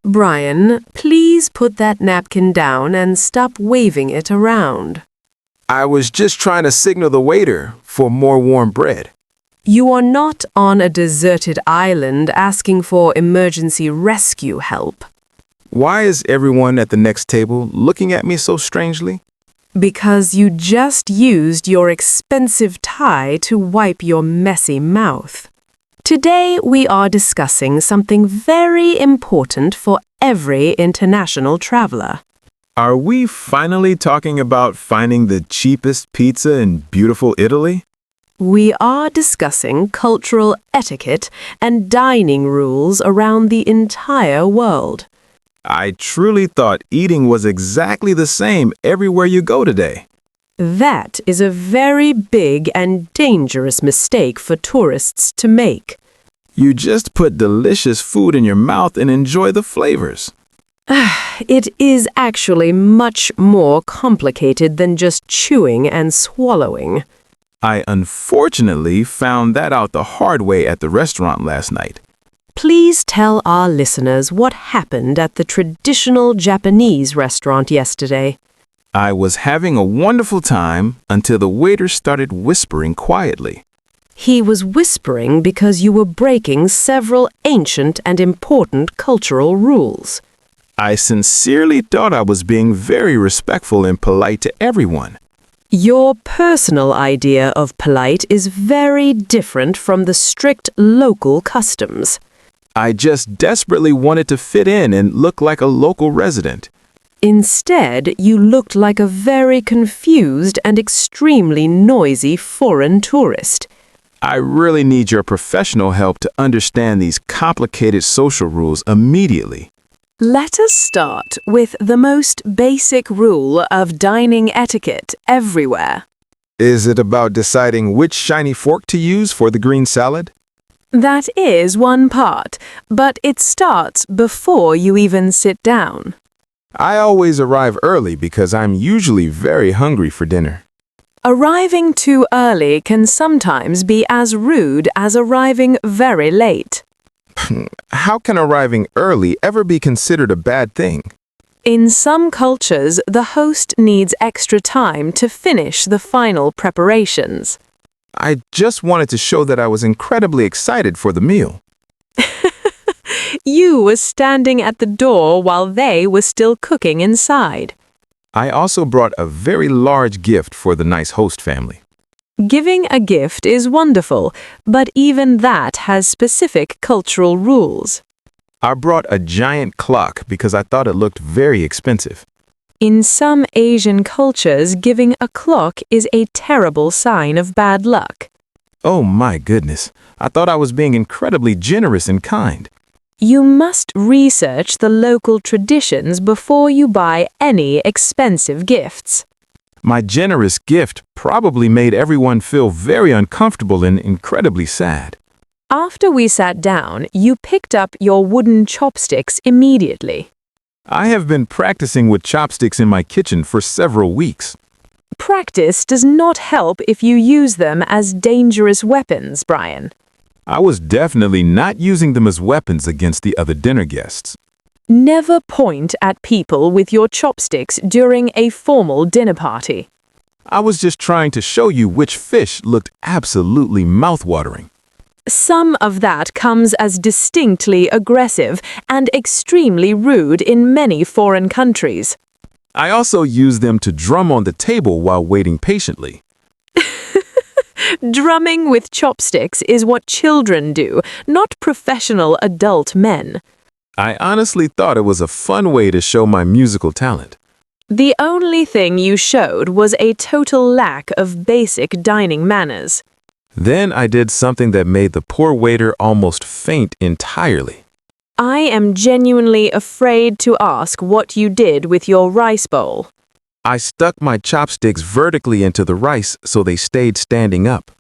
Brian, please put that napkin down and stop waving it around. I was just trying to signal the waiter for more warm bread. You are not on a deserted island asking for emergency rescue help. Why is everyone at the next table looking at me so strangely? Because you just used your expensive tie to wipe your messy mouth. Today we are discussing something very important for every international traveler. Are we finally talking about finding the cheapest pizza in beautiful Italy? We are discussing cultural etiquette and dining rules around the entire world. I truly thought eating was exactly the same everywhere you go today. That is a very big and dangerous mistake for tourists to make. You just put delicious food in your mouth and enjoy the flavors. It is actually much more complicated than just chewing and swallowing. I unfortunately found that out the hard way at the restaurant last night. Please tell our listeners what happened at the traditional Japanese restaurant yesterday. I was having a wonderful time until the waiter started whispering quietly. He was whispering because you were breaking several ancient and important cultural rules. I sincerely thought I was being very respectful and polite to everyone. Your personal idea of polite is very different from the strict local customs. I just desperately wanted to fit in and look like a local resident. Instead, you looked like a very confused and extremely noisy foreign tourist. I really need your professional help to understand these complicated social rules immediately. Let us start with the most basic rule of dining etiquette everywhere. Is it about deciding which shiny fork to use for the green salad? That is one part, but it starts before you even sit down. I always arrive early because I'm usually very hungry for dinner. Arriving too early can sometimes be as rude as arriving very late. How can arriving early ever be considered a bad thing? In some cultures, the host needs extra time to finish the final preparations. I just wanted to show that I was incredibly excited for the meal. You were standing at the door while they were still cooking inside. I also brought a very large gift for the nice host family. Giving a gift is wonderful, but even that has specific cultural rules. I brought a giant clock because I thought it looked very expensive. In some Asian cultures, giving a clock is a terrible sign of bad luck. Oh my goodness, I thought I was being incredibly generous and kind. You must research the local traditions before you buy any expensive gifts. My generous gift probably made everyone feel very uncomfortable and incredibly sad. After we sat down, you picked up your wooden chopsticks immediately. I have been practicing with chopsticks in my kitchen for several weeks. Practice does not help if you use them as dangerous weapons, Brian. I was definitely not using them as weapons against the other dinner guests. Never point at people with your chopsticks during a formal dinner party. I was just trying to show you which fish looked absolutely mouth-watering. Some of that comes as distinctly aggressive and extremely rude in many foreign countries. I also used them to drum on the table while waiting patiently. Drumming with chopsticks is what children do, not professional adult men. I honestly thought it was a fun way to show my musical talent. The only thing you showed was a total lack of basic dining manners. Then I did something that made the poor waiter almost faint entirely. I am genuinely afraid to ask what you did with your rice bowl. I stuck my chopsticks vertically into the rice so they stayed standing up.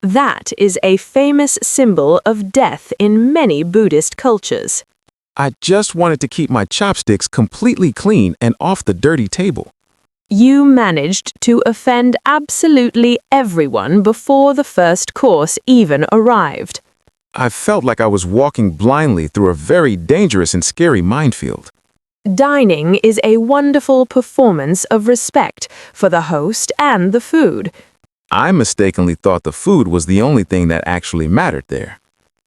That is a famous symbol of death in many Buddhist cultures. I just wanted to keep my chopsticks completely clean and off the dirty table. You managed to offend absolutely everyone before the first course even arrived. I felt like I was walking blindly through a very dangerous and scary minefield. Dining is a wonderful performance of respect for the host and the food. I mistakenly thought the food was the only thing that actually mattered there.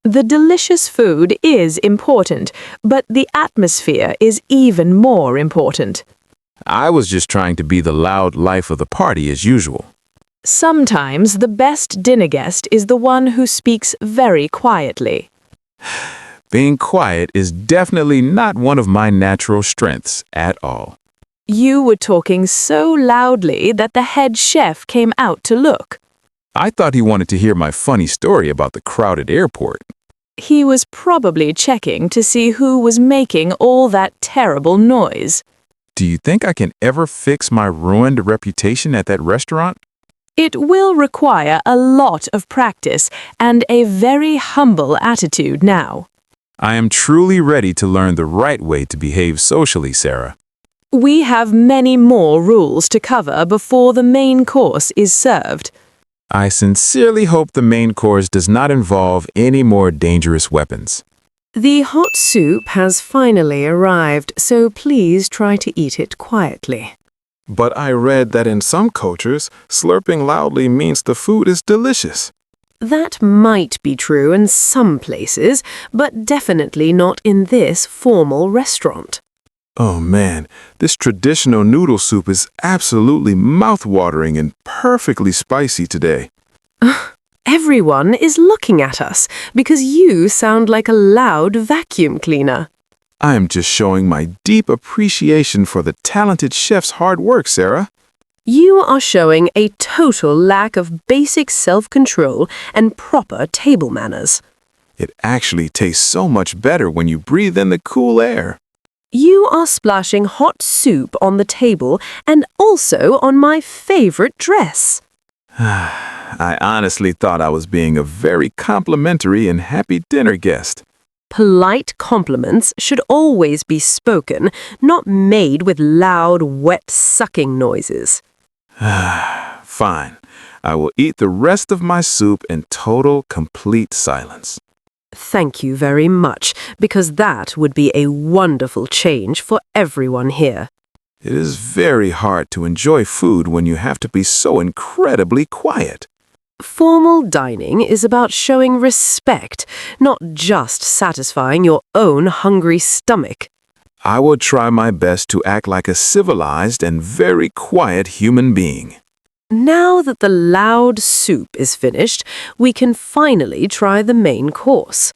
The delicious food is important, but the atmosphere is even more important. I was just trying to be the loud life of the party as usual. Sometimes the best dinner guest is the one who speaks very quietly. Being quiet is definitely not one of my natural strengths at all. You were talking so loudly that the head chef came out to look. I thought he wanted to hear my funny story about the crowded airport. He was probably checking to see who was making all that terrible noise. Do you think I can ever fix my ruined reputation at that restaurant? It will require a lot of practice and a very humble attitude now. I am truly ready to learn the right way to behave socially, Sarah. We have many more rules to cover before the main course is served. I sincerely hope the main course does not involve any more dangerous weapons. The hot soup has finally arrived, so please try to eat it quietly. But I read that in some cultures, slurping loudly means the food is delicious. That might be true in some places, but definitely not in this formal restaurant. Oh man, this traditional noodle soup is absolutely mouth-watering and perfectly spicy today. Everyone is looking at us because you sound like a loud vacuum cleaner. I am just showing my deep appreciation for the talented chef's hard work, Sarah. You are showing a total lack of basic self-control and proper table manners. It actually tastes so much better when you breathe in the cool air. You are splashing hot soup on the table and also on my favorite dress. I honestly thought I was being a very complimentary and happy dinner guest. Polite compliments should always be spoken, not made with loud, wet sucking noises. Fine. I will eat the rest of my soup in total, complete silence. Thank you very much, because that would be a wonderful change for everyone here. It is very hard to enjoy food when you have to be so incredibly quiet. Formal dining is about showing respect, not just satisfying your own hungry stomach. I will try my best to act like a civilized and very quiet human being. Now that the loud soup is finished, we can finally try the main course.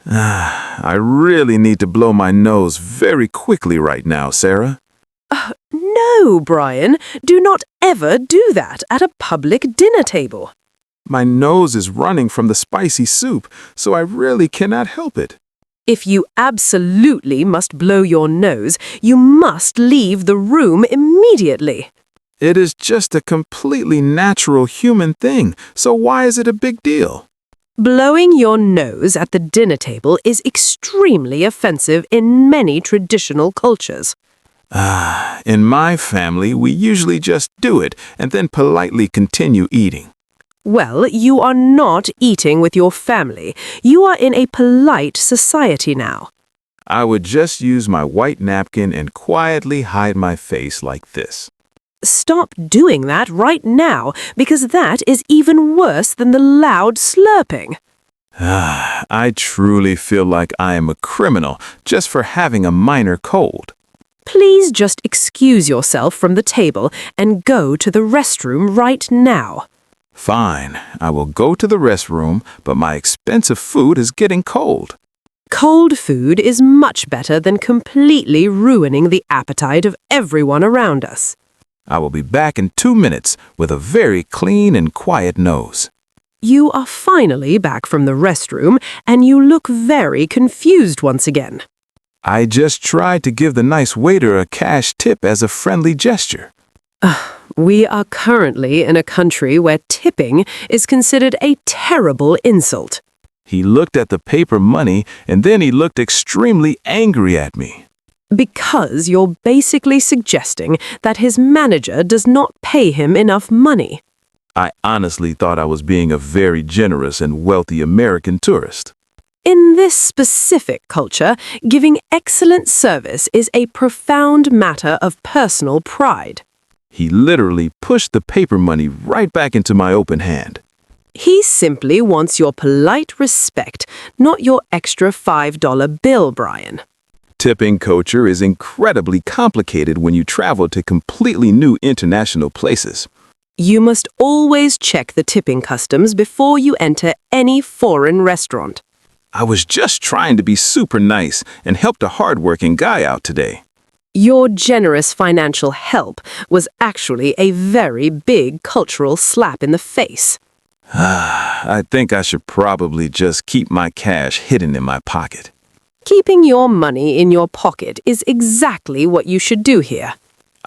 I really need to blow my nose very quickly right now, Sarah. No, Brian, do not ever do that at a public dinner table. My nose is running from the spicy soup, so I really cannot help it. If you absolutely must blow your nose, you must leave the room immediately. It is just a completely natural human thing, so why is it a big deal? Blowing your nose at the dinner table is extremely offensive in many traditional cultures. In my family, we usually just do it and then politely continue eating. Well, you are not eating with your family. You are in a polite society now. I would just use my white napkin and quietly hide my face like this. Stop doing that right now, because that is even worse than the loud slurping. I truly feel like I am a criminal just for having a minor cold. Please just excuse yourself from the table and go to the restroom right now. Fine, I will go to the restroom, but my expensive food is getting cold. Cold food is much better than completely ruining the appetite of everyone around us. I will be back in 2 minutes with a very clean and quiet nose. You are finally back from the restroom, and you look very confused once again. I just tried to give the nice waiter a cash tip as a friendly gesture. We are currently in a country where tipping is considered a terrible insult. He looked at the paper money, and then he looked extremely angry at me. Because you're basically suggesting that his manager does not pay him enough money. I honestly thought I was being a very generous and wealthy American tourist. In this specific culture, giving excellent service is a profound matter of personal pride. He literally pushed the paper money right back into my open hand. He simply wants your polite respect, not your extra $5 bill, Brian. Tipping culture is incredibly complicated when you travel to completely new international places. You must always check the tipping customs before you enter any foreign restaurant. I was just trying to be super nice and helped a hardworking guy out today. Your generous financial help was actually a very big cultural slap in the face. I think I should probably just keep my cash hidden in my pocket. Keeping your money in your pocket is exactly what you should do here.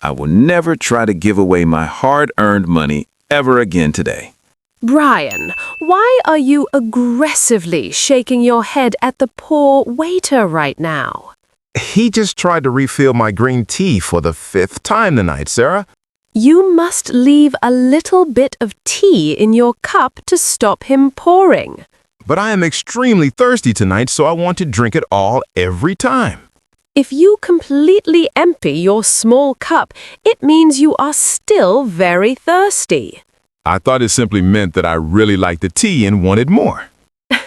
I will never try to give away my hard-earned money ever again today. Brian, why are you aggressively shaking your head at the poor waiter right now? He just tried to refill my green tea for the 5th time tonight, Sarah. You must leave a little bit of tea in your cup to stop him pouring. But I am extremely thirsty tonight, so I want to drink it all every time. If you completely empty your small cup, it means you are still very thirsty. I thought it simply meant that I really liked the tea and wanted more.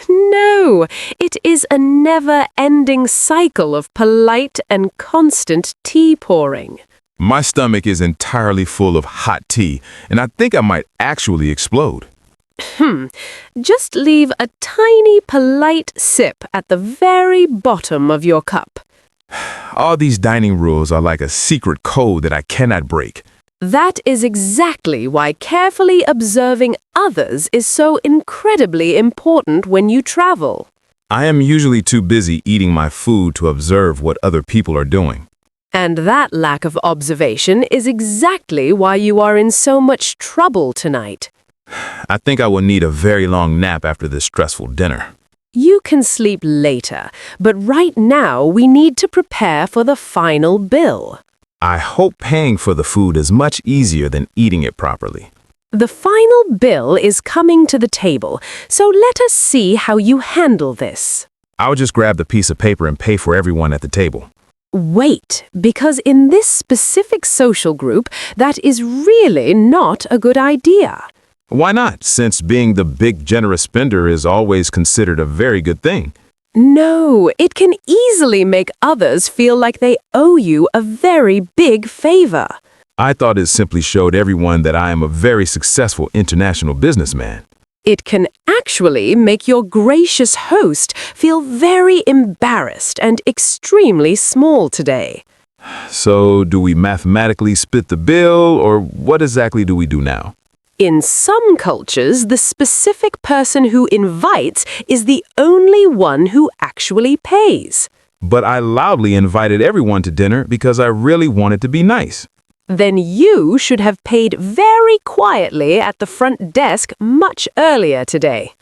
No, it is a never-ending cycle of polite and constant tea pouring. My stomach is entirely full of hot tea, and I think I might actually explode. Just leave a tiny polite sip at the very bottom of your cup. All these dining rules are like a secret code that I cannot break. That is exactly why carefully observing others is so incredibly important when you travel. I am usually too busy eating my food to observe what other people are doing. And that lack of observation is exactly why you are in so much trouble tonight. I think I will need a very long nap after this stressful dinner. You can sleep later, but right now we need to prepare for the final bill. I hope paying for the food is much easier than eating it properly. The final bill is coming to the table, so let us see how you handle this. I'll just grab the piece of paper and pay for everyone at the table. Wait, because in this specific social group, that is really not a good idea. Why not, since being the big generous spender is always considered a very good thing? No, it can easily make others feel like they owe you a very big favor. I thought it simply showed everyone that I am a very successful international businessman. It can actually make your gracious host feel very embarrassed and extremely small today. So, do we mathematically split the bill, or what exactly do we do now? In some cultures, the specific person who invites is the only one who actually pays. But I loudly invited everyone to dinner because I really wanted to be nice. Then you should have paid very quietly at the front desk much earlier today.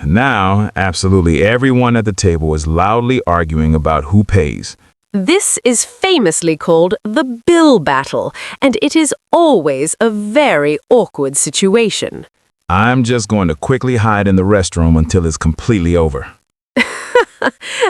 Now, absolutely everyone at the table is loudly arguing about who pays. This is famously called the bill battle, and it is always a very awkward situation. I'm just going to quickly hide in the restroom until it's completely over.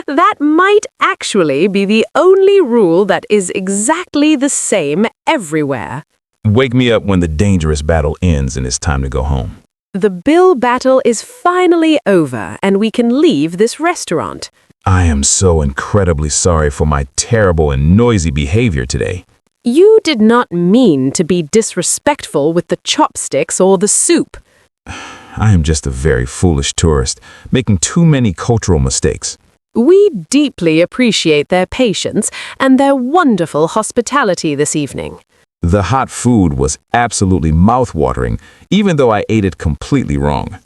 That might actually be the only rule that is exactly the same everywhere. Wake me up when the dangerous battle ends and it's time to go home. The bill battle is finally over, and we can leave this restaurant. I am so incredibly sorry for my terrible and noisy behavior today. You did not mean to be disrespectful with the chopsticks or the soup. I am just a very foolish tourist, making too many cultural mistakes. We deeply appreciate their patience and their wonderful hospitality this evening. The hot food was absolutely mouth-watering, even though I ate it completely wrong.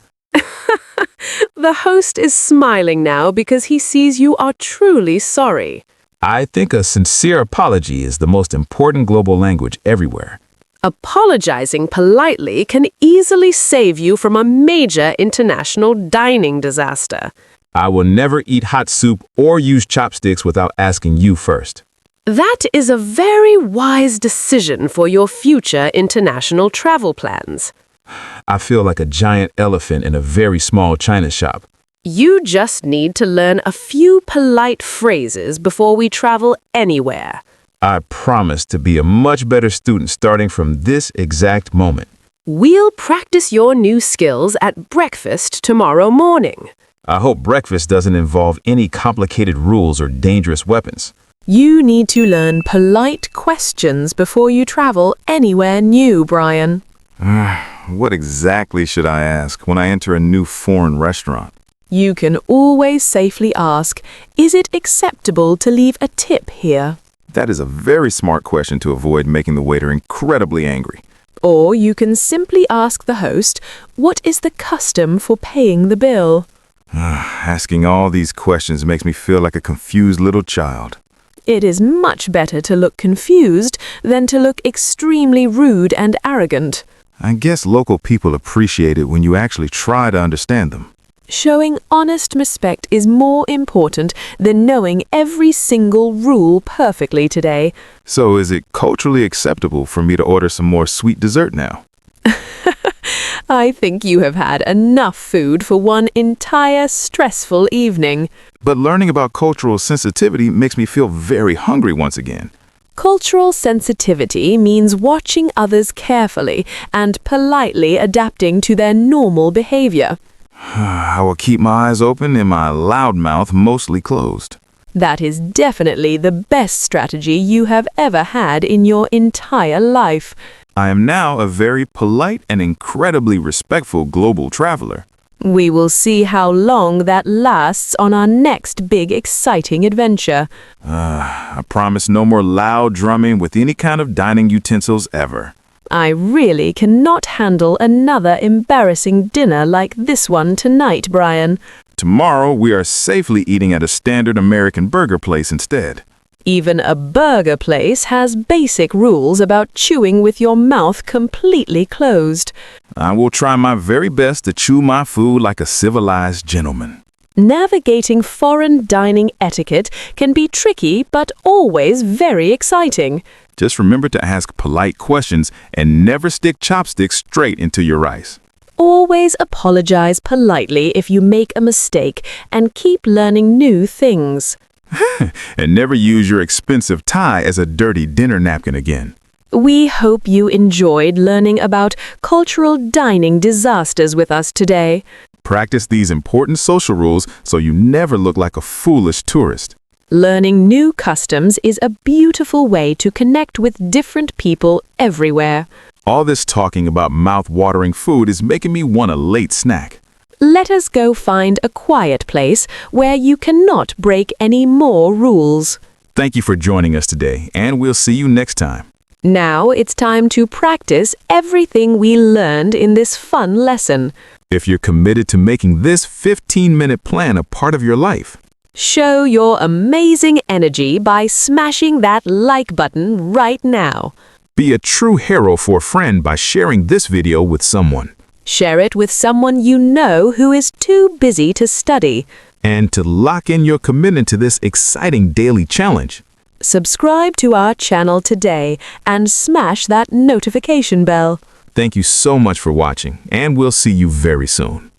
The host is smiling now because he sees you are truly sorry. I think a sincere apology is the most important global language everywhere. Apologizing politely can easily save you from a major international dining disaster. I will never eat hot soup or use chopsticks without asking you first. That is a very wise decision for your future international travel plans. I feel like a giant elephant in a very small china shop. You just need to learn a few polite phrases before we travel anywhere. I promise to be a much better student starting from this exact moment. We'll practice your new skills at breakfast tomorrow morning. I hope breakfast doesn't involve any complicated rules or dangerous weapons. You need to learn polite questions before you travel anywhere new, Brian. What exactly should I ask when I enter a new foreign restaurant? You can always safely ask, is it acceptable to leave a tip here? That is a very smart question to avoid making the waiter incredibly angry. Or you can simply ask the host, what is the custom for paying the bill? Asking all these questions makes me feel like a confused little child. It is much better to look confused than to look extremely rude and arrogant. I guess local people appreciate it when you actually try to understand them. Showing honest respect is more important than knowing every single rule perfectly today. So is it culturally acceptable for me to order some more sweet dessert now? I think you have had enough food for one entire stressful evening. But learning about cultural sensitivity makes me feel very hungry once again. Cultural sensitivity means watching others carefully and politely adapting to their normal behavior. I will keep my eyes open and my loud mouth mostly closed. That is definitely the best strategy you have ever had in your entire life. I am now a very polite and incredibly respectful global traveler. We will see how long that lasts on our next big exciting adventure. I promise no more loud drumming with any kind of dining utensils ever. I really cannot handle another embarrassing dinner like this one tonight, Brian. Tomorrow we are safely eating at a standard American burger place instead. Even a burger place has basic rules about chewing with your mouth completely closed. I will try my very best to chew my food like a civilized gentleman. Navigating foreign dining etiquette can be tricky but always very exciting. Just remember to ask polite questions and never stick chopsticks straight into your rice. Always apologize politely if you make a mistake and keep learning new things. And never use your expensive tie as a dirty dinner napkin again. We hope you enjoyed learning about cultural dining disasters with us today. Practice these important social rules so you never look like a foolish tourist. Learning new customs is a beautiful way to connect with different people everywhere. All this talking about mouth-watering food is making me want a late snack. Let us go find a quiet place where you cannot break any more rules. Thank you for joining us today, and we'll see you next time. Now it's time to practice everything we learned in this fun lesson. If you're committed to making this 15-minute plan a part of your life, show your amazing energy by smashing that like button right now. Be a true hero for a friend by sharing this video with someone. Share it with someone you know who is too busy to study. And to lock in your commitment to this exciting daily challenge, subscribe to our channel today and smash that notification bell. Thank you so much for watching, and we'll see you very soon.